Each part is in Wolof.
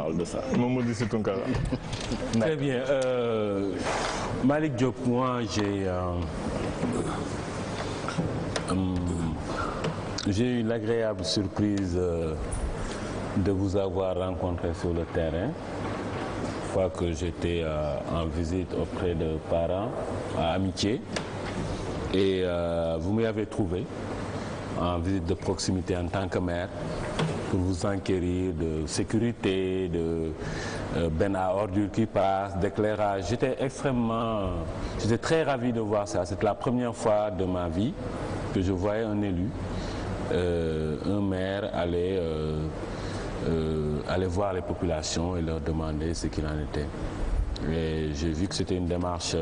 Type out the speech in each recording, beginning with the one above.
parle de ça. Mamadou Sy Tounkara. Très bien. Malick Diop, moi j'ai eu l'agréable surprise de vous avoir rencontré sur le terrain. Une fois que j'étais en visite auprès de parents à Amitié. Et vous m'y avez trouvé en visite de proximité en tant que maire pour vous enquérir de sécurité, de bennes à ordures qui passent, d'éclairage. J'étais très ravi de voir ça. C'est la première fois de ma vie que je voyais un élu, un maire aller voir les populations et leur demander ce qu'il en était. Et j'ai vu que c'était une démarche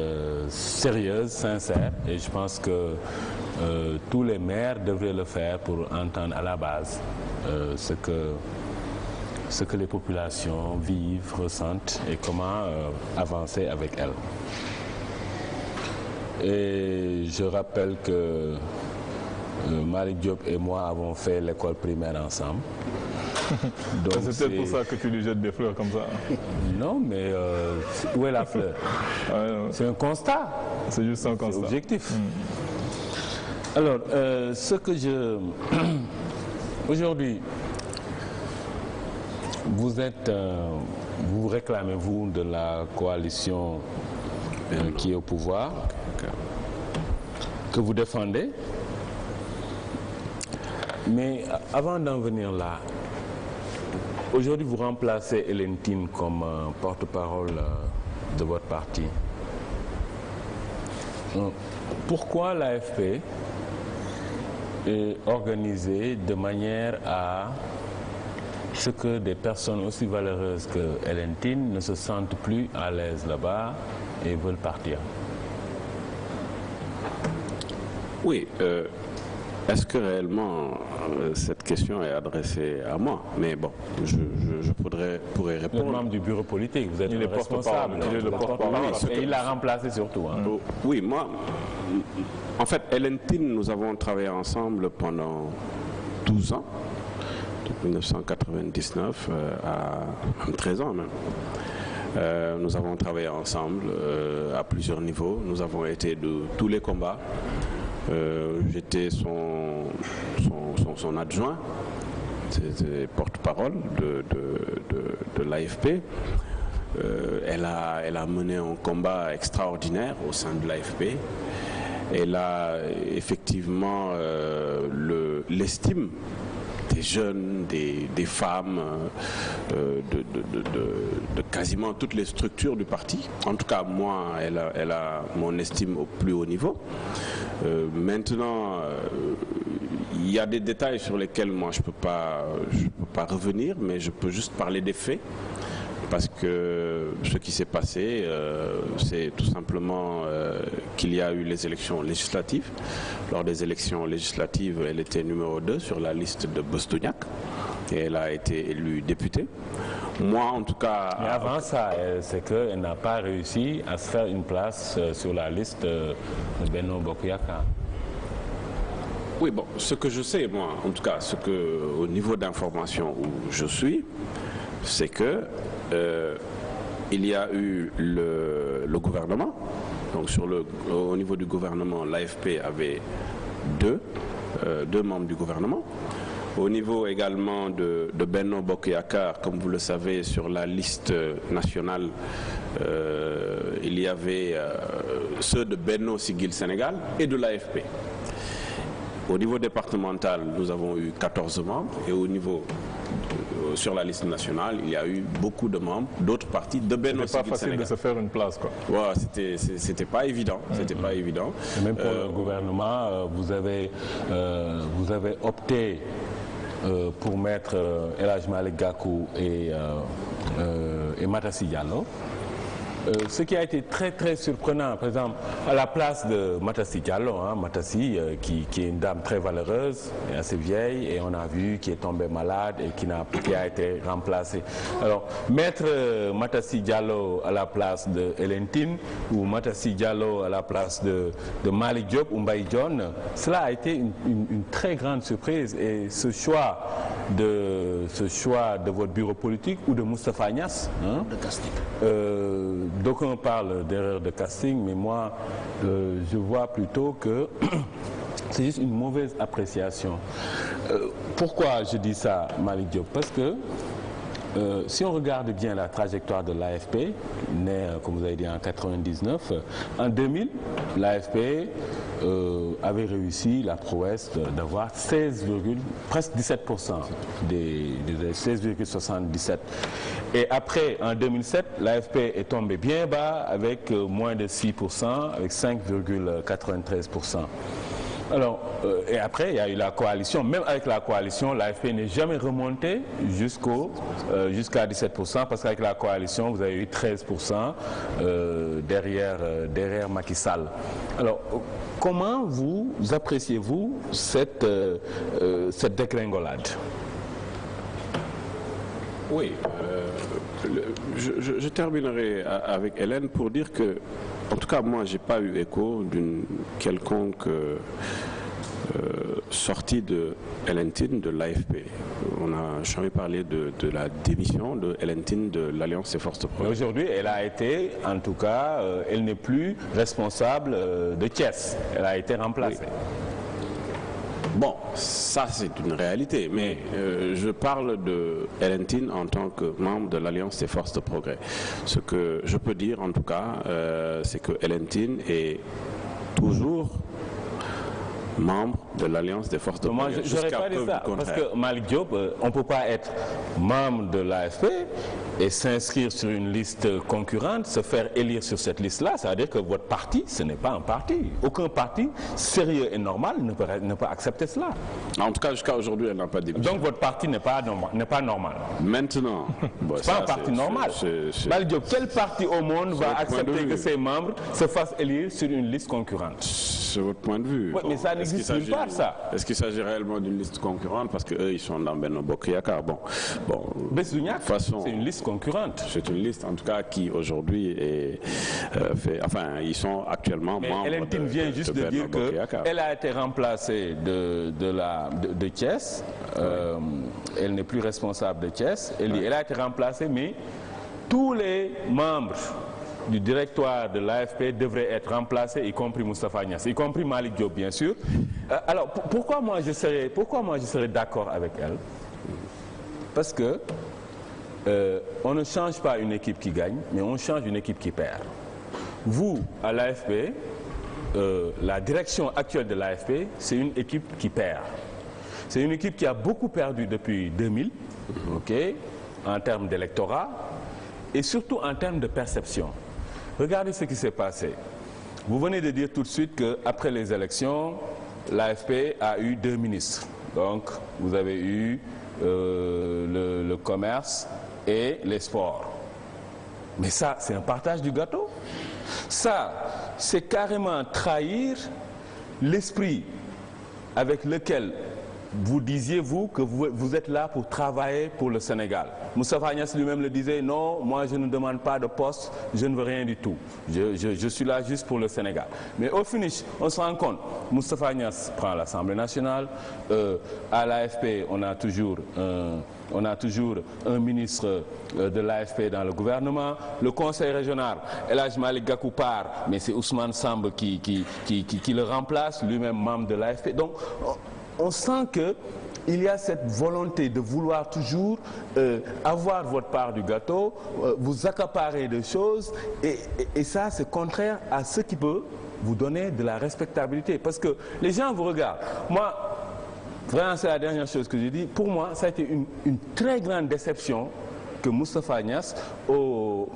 sérieuse, sincère, et je pense que tous les maires devraient le faire pour entendre à la base ce que les populations vivent, ressentent et comment avancer avec elles. Et je rappelle que Malick Diop et moi avons fait l'école primaire ensemble. C'est peut-être pour ça que tu lui jettes des fleurs comme ça. Non, mais où est la fleur? C'est un constat. C'est juste un constat. C'est objectif. Alors, ce que aujourd'hui, vous réclamez, vous, de la coalition qui est au pouvoir, que vous défendez. Mais avant d'en venir là, aujourd'hui, vous remplacez Hélène Tine comme porte-parole de votre parti. Pourquoi l'AFP est organisée de manière à ce que des personnes aussi valeureuses que Hélène Tine ne se sentent plus à l'aise là-bas et veulent partir? Oui. Est-ce que réellement cette question est adressée à moi? Mais bon, je pourrais répondre. Vous êtes membre du bureau politique, vous êtes le responsable. Il est le porte-parole. Et il l'a remplacé surtout. Hein. Oui, moi, en fait, Hélène Tine, nous avons travaillé ensemble pendant 12 ans, de 1999 à 13 ans même. Nous avons travaillé ensemble à plusieurs niveaux. Nous avons été de tous les combats. J'étais son adjoint, c'était porte-parole de l'AFP. Elle a mené un combat extraordinaire au sein de l'AFP. Elle a effectivement l'estime des jeunes, des femmes, de quasiment toutes les structures du parti. En tout cas, moi, elle a mon estime au plus haut niveau. Maintenant, il y a des détails sur lesquels moi je peux pas revenir, mais je peux juste parler des faits. Parce que ce qui s'est passé, c'est tout simplement qu'il y a eu les élections législatives. Lors des élections législatives, elle était numéro 2 sur la liste de Bostouniac et elle a été élue députée. Moi, en tout cas... Mais avant ça, c'est qu'elle n'a pas réussi à se faire une place sur la liste de Benno Bokk Yakaar. Oui, bon, ce que je sais, moi, en tout cas, au niveau d'information où je suis, c'est que il y a eu le gouvernement. Donc au niveau du gouvernement, l'AFP avait deux membres du gouvernement. Au niveau également de Benno Bokk Yakaar, comme vous le savez, sur la liste nationale, il y avait ceux de Benno Siggil Sénégal et de l'AFP. Au niveau départemental, nous avons eu 14 membres et au niveau sur la liste nationale, il y a eu beaucoup de membres d'autres partis de Benno Siggil Sénégal. C'était pas facile de se faire une place, quoi. Ouais, c'était pas évident. C'était pas évident. Et même pour le gouvernement, vous avez opté pour mettre El Hadj Malick Gakou et Matassi Diallo. Ce qui a été très très surprenant, par exemple, à la place de Matassi Diallo, Matassi qui est une dame très valeureuse et assez vieille, et on a vu qui est tombée malade et qui a été remplacée. Alors, mettre Matassi Diallo à la place de Hélène Tine ou Matassi Diallo à la place de Malick Diop ou Mbaye Dione, cela a été une très grande surprise, et ce choix de votre bureau politique ou de Moustapha Niasse, de casting. D'aucuns parlent d'erreur de casting, mais moi, je vois plutôt que c'est juste une mauvaise appréciation. Pourquoi je dis ça, Malick Diop? Parce que si on regarde bien la trajectoire de l'AFP, née, comme vous avez dit, en 99, en 2000, l'AFP avait réussi la prouesse d'avoir presque 17% des 16,77. Et après, en 2007, l'AFP est tombé bien bas avec moins de 6%, avec 5,93%. Alors, et après, il y a eu la coalition. Même avec la coalition, l'AFP n'est jamais remontée jusqu'à 17%, parce qu'avec la coalition, vous avez eu 13% derrière Macky Sall. Alors, comment vous appréciez-vous cette dégringolade? Oui, je terminerai avec Hélène pour dire que, en tout cas, moi, j'ai pas eu écho d'une quelconque sortie de Hélène Tine de l'AFP. On n'a jamais parlé de la démission de Hélène Tine de l'Alliance des forces de progrès. Aujourd'hui, elle a été, en tout cas, elle n'est plus responsable de Thiès. Elle a été remplacée. Oui. Bon, ça c'est une réalité, mais je parle de Hélène Tine en tant que membre de l'Alliance des forces de progrès. Ce que je peux dire en tout cas, c'est que Hélène Tine est toujours membre de l'Alliance des forces de progrès. Moi, je n'aurais pas dit ça, parce que Malick Diop, on ne peut pas être membre de l'AFP et s'inscrire sur une liste concurrente, se faire élire sur cette liste-là. Ça veut dire que votre parti, ce n'est pas un parti. Aucun parti sérieux et normal ne peut accepter cela. En tout cas, jusqu'à aujourd'hui, elle n'a pas dit. Donc votre parti n'est pas normal. Maintenant, bon, c'est pas un parti normal. Malick Diop, quel parti au monde va accepter que ses membres se fassent élire sur une liste concurrente? C'est votre point de vue. Oui, mais ça n'existe nulle part, ça. Est-ce qu'il s'agit réellement d'une liste concurrente? Parce qu'eux, ils sont dans Benno Bokk Yakaar. Bon, Bessouniac, c'est une liste concurrente. C'est une liste, en tout cas, qui aujourd'hui est fait. Enfin, ils sont actuellement membres. Mais Hélène Tine vient juste de dire qu'elle a été remplacée de Thiès. Elle n'est plus responsable de Thiès. Elle a été remplacée, mais tous les membres du directoire de l'AFP devrait être remplacé, y compris Moustapha Niasse, y compris Malick Diop, bien sûr. Alors, pourquoi moi je serais d'accord avec elle? Parce que on ne change pas une équipe qui gagne, mais on change une équipe qui perd. Vous, à l'AFP, la direction actuelle de l'AFP, c'est une équipe qui perd. C'est une équipe qui a beaucoup perdu depuis 2000, en termes d'électorat, et surtout en termes de perception. Regardez ce qui s'est passé. Vous venez de dire tout de suite qu'après les élections, l'AFP a eu 2 ministres. Donc, vous avez eu le commerce et les sports. Mais ça, c'est un partage du gâteau. Ça, c'est carrément trahir l'esprit avec lequel vous disiez, vous, que vous êtes là pour travailler pour le Sénégal. Moustapha Niasse lui-même le disait, non, moi je ne demande pas de poste, je ne veux rien du tout. Je suis là juste pour le Sénégal. Mais au finish, on se rend compte, Moustapha Niasse prend l'Assemblée nationale, à l'AFP, on a toujours un ministre de l'AFP dans le gouvernement. Le conseil régional, El Hadj Malick Gakou part, mais c'est Ousmane Samb qui le remplace, lui-même membre de l'AFP. Donc, on sent qu'il y a cette volonté de vouloir toujours avoir votre part du gâteau, vous accaparer de choses, et ça, c'est contraire à ce qui peut vous donner de la respectabilité. Parce que les gens vous regardent. Moi, vraiment, c'est la dernière chose que j'ai dit. Pour moi, ça a été une très grande déception que Moustapha Niasse, au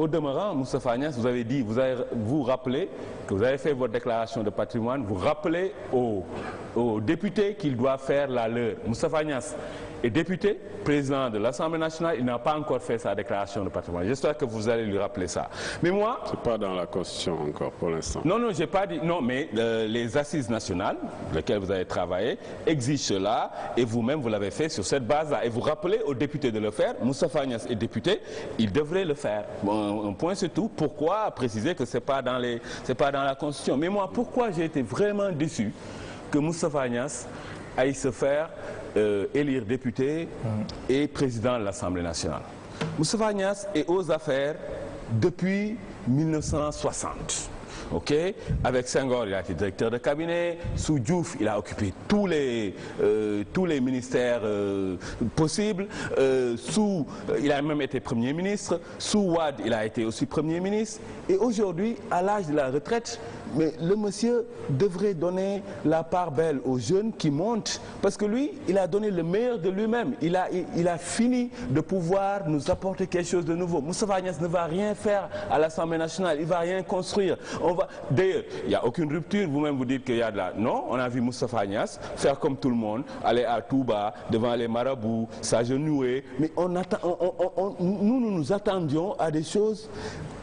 demeurant, Moustapha Niasse, vous avez dit, vous rappelez que vous avez fait votre déclaration de patrimoine, vous rappelez aux députés qu'ils doivent faire la leur. Moustapha Niasse est député, président de l'Assemblée nationale, il n'a pas encore fait sa déclaration de patrimoine. J'espère que vous allez lui rappeler ça. Mais moi... C'est pas dans la Constitution encore pour l'instant. Non, non, j'ai pas dit... Non, mais les assises nationales, lesquelles vous avez travaillé, exigent cela, et vous-même, vous l'avez fait sur cette base-là. Et vous rappelez aux députés de le faire. Moustapha Niasse est député, il devrait le faire. Bon, un point, c'est tout. Pourquoi préciser que c'est pas dans la Constitution? Mais moi, pourquoi j'ai été vraiment déçu que Moustapha Niasse aille se faire élire député et président de l'Assemblée nationale? Moustapha Niasse est aux affaires depuis 1960. Ok, avec Senghor, il a été directeur de cabinet. Sous Diouf, il a occupé tous les ministères possibles. Il a même été Premier ministre. Sous Wade, il a été aussi Premier ministre. Et aujourd'hui, à l'âge de la retraite, mais le monsieur devrait donner la part belle aux jeunes qui montent. Parce que lui, il a donné le meilleur de lui-même. Il a fini de pouvoir nous apporter quelque chose de nouveau. Moustapha Niasse ne va rien faire à l'Assemblée nationale. Il ne va rien construire. D'ailleurs, il n'y a aucune rupture. Vous-même, vous dites qu'il y a de la... Non, on a vu Moustapha Niasse faire comme tout le monde, aller à Touba, devant les marabouts, s'agenouiller. Mais nous attendions à des choses...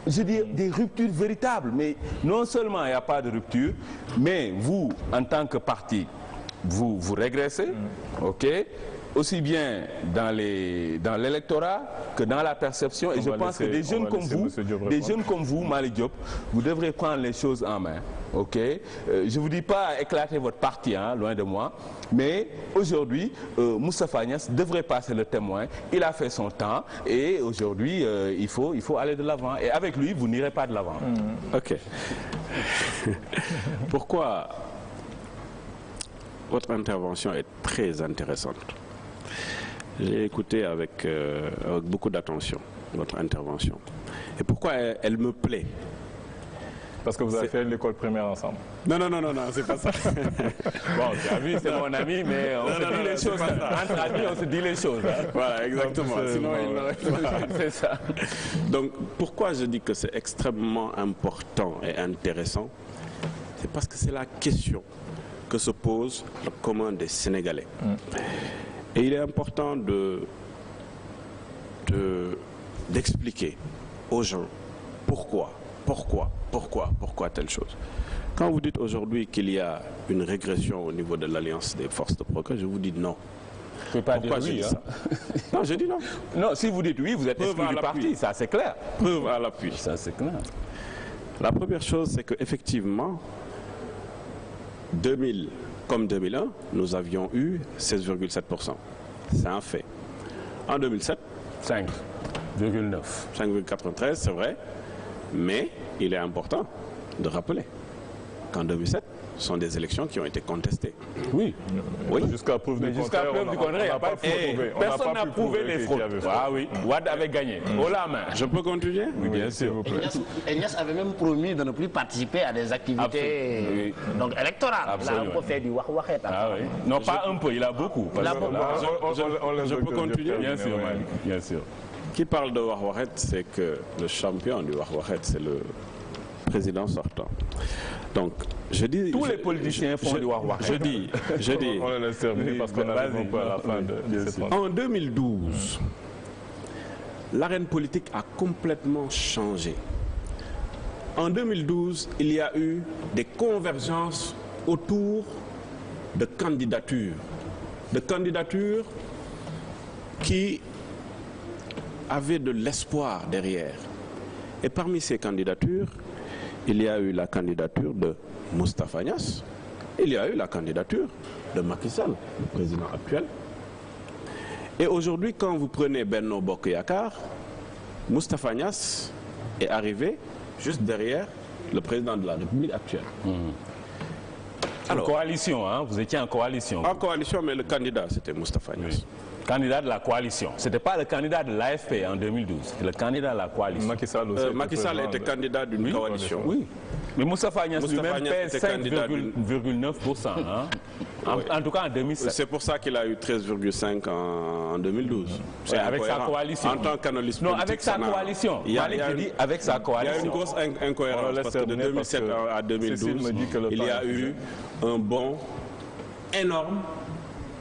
Je dis des ruptures véritables, mais non seulement il n'y a pas de rupture, mais vous, en tant que parti, vous régressez, ok, aussi bien dans l'électorat que dans la perception. Et je pense que des jeunes comme vous, Malick Diop, vous devrez prendre les choses en main. Ok, je ne vous dis pas éclater votre parti, hein, loin de moi, mais aujourd'hui, Moustapha Niasse devrait passer le témoin. Il a fait son temps et aujourd'hui, il faut aller de l'avant. Et avec lui, vous n'irez pas de l'avant. Ok. Pourquoi votre intervention est très intéressante? J'ai écouté avec beaucoup d'attention votre intervention. Et pourquoi elle me plaît? Parce que vous avez fait l'école primaire ensemble. Non, c'est pas ça. Bon, tu as vu, c'est mon ami, mais on se dit les choses. Entre amis, on se dit les choses. Hein. Voilà, exactement. Sinon, il n'aurait pas. C'est ça. Donc, pourquoi je dis que c'est extrêmement important et intéressant? C'est parce que c'est la question que se pose le commun des Sénégalais. Et il est important d'expliquer aux gens pourquoi telle chose. Quand vous dites aujourd'hui qu'il y a une régression au niveau de l'Alliance des forces de progrès, je vous dis non. Je ne peux pas dire oui. Ça non, je dis non. Non, si vous dites oui, vous êtes exclu du parti, ça c'est clair. Preuve à l'appui. Ça c'est clair. La première chose, c'est qu'effectivement, 2000 comme 2001, nous avions eu 16,7%. C'est un fait. En 2007, 5,9. 5,93, c'est vrai. Mais il est important de rappeler qu'en 2007, ce sont des élections qui ont été contestées. Oui. Jusqu'à preuve du contraire, personne n'a prouvé les fraudes. Ah oui, Wade avait gagné. Haut la main. Je peux continuer? Oui, bien sûr. Niasse avait même promis de ne plus participer à des activités donc électorales. Il a un peu fait du wax-waxet. Ah oui. Non, pas un peu, il a beaucoup. Je peux continuer? Bien sûr, bien sûr. Qui parle de wax-waxet, c'est que le champion du wax-waxet, c'est le président sortant. Donc, je dis... Tous les politiciens font du wax-waxet. Je dis... On le laisse terminer parce qu'on arrive un peu à la fin de cette En 2012, l'arène politique a complètement changé. En 2012, il y a eu des convergences autour de candidatures. De candidatures qui avaient de l'espoir derrière. Et parmi ces candidatures, il y a eu la candidature de Moustapha Niasse, il y a eu la candidature de Macky Sall, le président actuel. Et aujourd'hui, quand vous prenez Benno Bokk Yakaar, Moustapha Niasse est arrivé juste derrière le président de la République actuelle. Alors, coalition, hein, vous étiez en coalition. En coalition, mais le candidat, c'était Moustapha Niasse. Oui. Candidat de la coalition. Ce n'était pas le candidat de l'AFP en 2012, c'était le candidat de la coalition. Macky Sall était candidat d'une coalition. Oui. Mais Moustapha Niasse lui-même pèse 5,9%. Hein? En tout cas en 2007. C'est pour ça qu'il a eu 13,5% en 2012. Ouais, avec sa coalition. En tant qu'analyste politique. Non, avec sa coalition. Il y a une grosse incohérence parce que de 2007 à 2012, il y a eu un bond énorme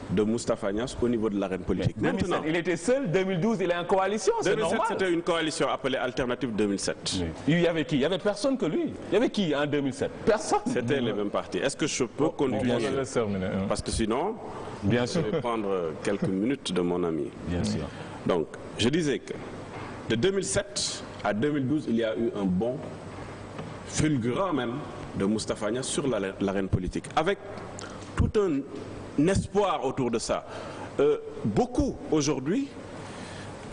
de Moustapha Niasse au niveau de l'arène politique. Mais 2007, maintenant, il était seul, 2012 il est en coalition, c'est normal. 2007 c'était une coalition appelée Alternative 2007. Oui. Il y avait qui? Il y avait personne que lui. Il y avait qui en 2007? Personne. C'était les mêmes partis. Est-ce que je peux continuer? Parce que sinon, bien sûr, je vais prendre quelques minutes de mon ami. Bien sûr. Donc, je disais que de 2007 à 2012, il y a eu un bond fulgurant même de Moustapha Niasse sur l'arène politique, avec tout un espoir autour de ça. Beaucoup aujourd'hui,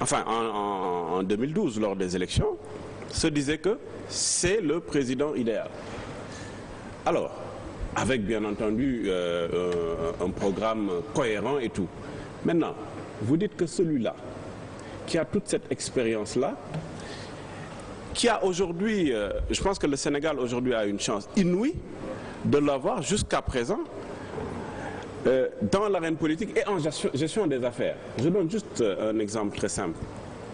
enfin en 2012, lors des élections, se disaient que c'est le président idéal. Alors, avec bien entendu un programme cohérent et tout. Maintenant, vous dites que celui-là, qui a toute cette expérience-là, qui a aujourd'hui, je pense que le Sénégal aujourd'hui a une chance inouïe de l'avoir jusqu'à présent dans l'arène politique et en gestion des affaires. Je donne juste un exemple très simple.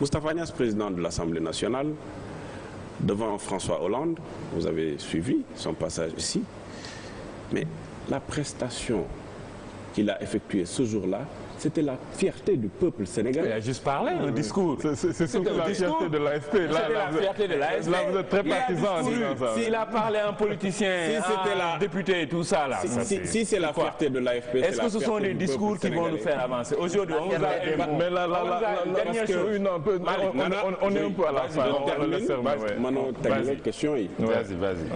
Moustapha Niasse, président de l'Assemblée nationale, devant François Hollande, vous avez suivi son passage ici, mais la prestation qu'il a effectuée ce jour-là, c'était la fierté du peuple sénégalais. Il a juste parlé, un discours. C'est surtout la fierté de l'AFP. C'était la fierté de l'AFP. Là, vous êtes très partisan. S'il a parlé à un politicien, à un député et tout ça, là. Si c'est la fierté de l'AFP, est-ce que ce sont des discours qui vont nous faire avancer? Aujourd'hui, on vous a... Mais là, on est un peu à la fin. Manon, termine question. Vas-y, vas-y.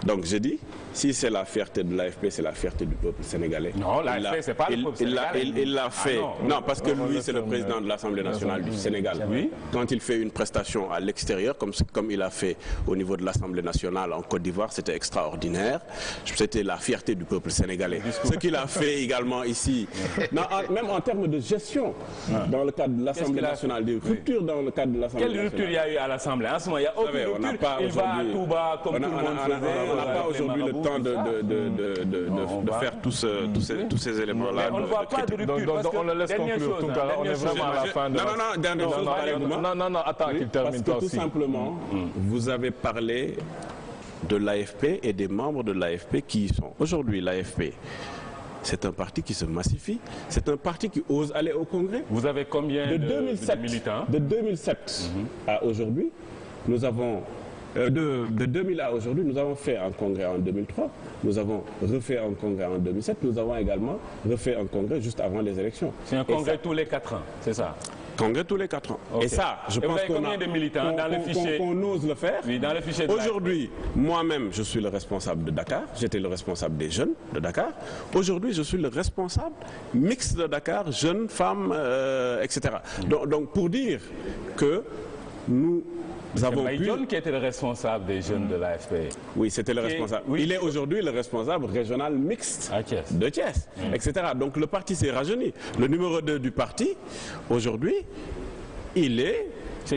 Donc je dis, si c'est la fierté de l'AFP, c'est la fierté du peuple sénégalais. Non, l'AFP, c'est pas le peuple sénégalais. Il l'a fait. Non, parce que lui, c'est le président de l'Assemblée nationale du Sénégal. Oui. Quand il fait une prestation à l'extérieur, comme il a fait au niveau de l'Assemblée nationale en Côte d'Ivoire, c'était extraordinaire. C'était la fierté du peuple sénégalais. Ce qu'il a fait également ici, même en termes de gestion, dans le cadre de l'Assemblée nationale, des ruptures dans le cadre de l'Assemblée nationale. Quelle rupture il y a eu à l'Assemblée? En ce moment, il n'y a aucune rupture. Il va à tout bas comme tout le monde faisait. On n'a pas aujourd'hui le temps de faire tous ces éléments-là. On ne voit pas de rupture. On le laisse conclure. On est vraiment à la fin de... Non, attends qu'il termine toi aussi. Tout simplement, vous avez parlé de l'AFP et des membres de l'AFP qui y sont. Aujourd'hui, l'AFP, c'est un parti qui se massifie, c'est un parti qui ose aller au Congrès. Vous avez combien de militants? De 2007 à aujourd'hui, nous avons... De 2000 à aujourd'hui, nous avons fait un congrès en 2003, nous avons refait un congrès en 2007, nous avons également refait un congrès juste avant les élections. C'est un congrès tous les 4 ans, c'est ça? Congrès tous les 4 ans. Okay. Et ça, je pense qu'on ose le faire. Oui, dans le fichier. Aujourd'hui, moi-même, je suis le responsable de Dakar. J'étais le responsable des jeunes de Dakar. Aujourd'hui, je suis le responsable mixte de Dakar, jeunes, femmes, etc. Donc, pour dire que nous avons pu... John qui était le responsable des jeunes de l'AFP. Oui, c'était le responsable. Oui. Il est aujourd'hui le responsable régional mixte de Thiès, etc. Donc le parti s'est rajeuni. Le numéro 2 du parti, aujourd'hui, il est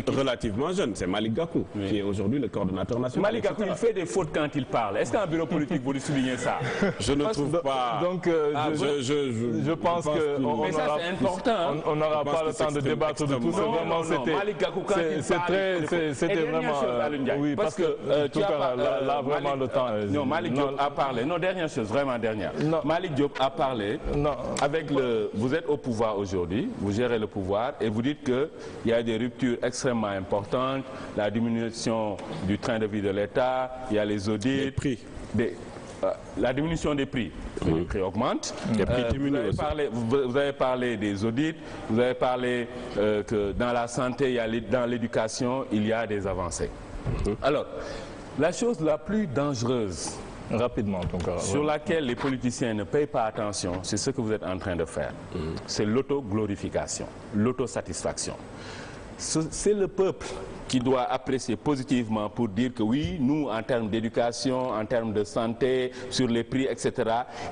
relativement jeune. C'est Malick Gakou, qui est aujourd'hui le coordonnateur national. Malick Gakou, il fait des fautes quand il parle. Est-ce qu'un bureau politique vous lui soulignez ça? Je ne trouve pas. Donc, je pense qu'on mais ça, c'est important. On n'aura pas le temps de débattre de tout ça. Non, Malick Gakou, quand il parle... C'était vraiment... Oui, parce que tout cas, là, vraiment, le temps... Non, Malick Diop a parlé. Non, dernière chose, vraiment dernière. Malick Diop a parlé avec le... Vous êtes au pouvoir aujourd'hui, vous gérez le pouvoir, et vous dites qu'il y a des ruptures extrêmement importante, la diminution du train de vie de l'État, il y a les audits, les prix. La diminution des prix. Les prix augmentent. Les prix diminuent aussi. Vous avez parlé des audits, vous avez parlé que dans la santé, dans l'éducation, il y a des avancées. Alors, la chose la plus dangereuse, rapidement, sur laquelle les politiciens ne payent pas attention, c'est ce que vous êtes en train de faire. C'est l'autoglorification, l'autosatisfaction. C'est le peuple qui doit apprécier positivement pour dire que oui, nous, en termes d'éducation, en termes de santé, sur les prix, etc.,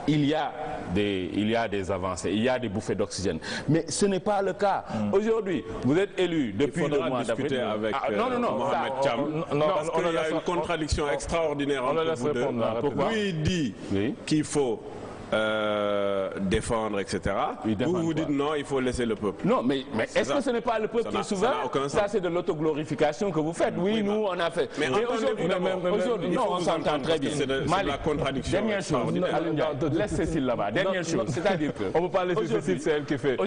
il y a des avancées, il y a des bouffées d'oxygène. Mais ce n'est pas le cas. Aujourd'hui, vous êtes élu depuis le mois d'avril. Avec Mohamed Cham, parce qu'il y a une contradiction extraordinaire entre vous deux. Pourquoi? Lui, il dit qu'il faut défendre, etc. Vous vous dites non, il faut laisser le peuple. Non, mais est-ce que ce n'est pas le peuple qui est souverain? Ça, c'est de l'autoglorification que vous faites. Oui, nous, on a fait. Mais aujourd'hui, non, on s'entend très bien. C'est la contradiction. Dernière chose, laisse Cécile là-bas. Dernière chose, c'est-à-dire que... On ne peut pas laisser Cécile, c'est elle qui fait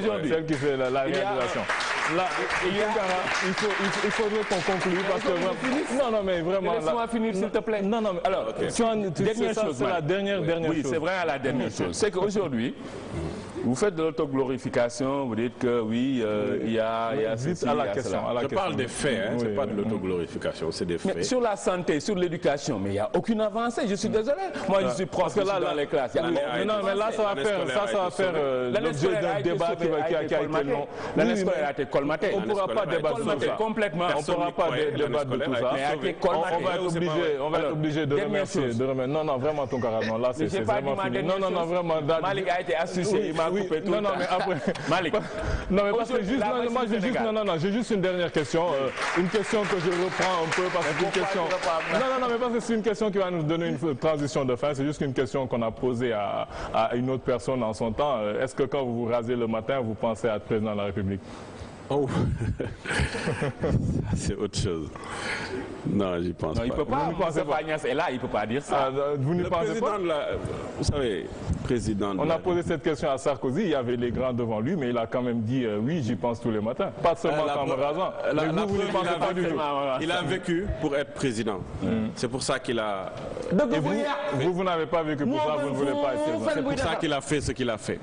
la réalisation. Là, il faudrait qu'on conclue parce que... Non, mais vraiment... Laisse-moi finir, s'il te plaît. Non, mais alors, dernière chose, c'est la dernière chose. Oui, c'est vrai, la dernière chose. C'est qu'aujourd'hui, vous faites de l'autoglorification, vous dites que oui, il y a ceci, à la question. Je parle des faits, hein, c'est pas de l'autoglorification, c'est des faits. Mais sur la santé, sur l'éducation, mais il n'y a aucune avancée, je suis désolé. Moi, je suis prof dans les classes. Non, mais là, ça va faire l'objet d'un débat qui a été long. L'année scolaire a été colmatée. On ne pourra pas débattre de ça. Complètement. On ne pourra pas débattre de tout ça. On va être obligé de remercier. Non, vraiment, ton carrément. Là, c'est vraiment fini. Non, vraiment. Malik a été associé, il m'a coupé tout. Non, mais après. Malik. Non, mais parce que juste. Moi, j'ai juste une dernière question. Une question que je reprends un peu parce que c'est une question. Non, mais parce que c'est une question qui va nous donner une transition de fin. C'est juste une question qu'on a posée à une autre personne en son temps. Est-ce que quand vous vous rasez le matin, vous pensez être président de la République? Oh, c'est autre chose. Non, j'y pense pas. Il peut pas. Agnès est là, il peut pas dire ça. Vous n'y pensez pas? Vous savez, président. On a posé cette question à Sarkozy. Il y avait les grands devant lui, mais il a quand même dit oui, j'y pense tous les matins. Pas seulement en me rasant. Mais vous n'y pensez pas du tout. Il a vécu pour être président. C'est pour ça qu'il a. Et vous n'avez pas vécu pour ça. Vous ne voulez pas être président. C'est pour ça qu'il a fait ce qu'il a fait.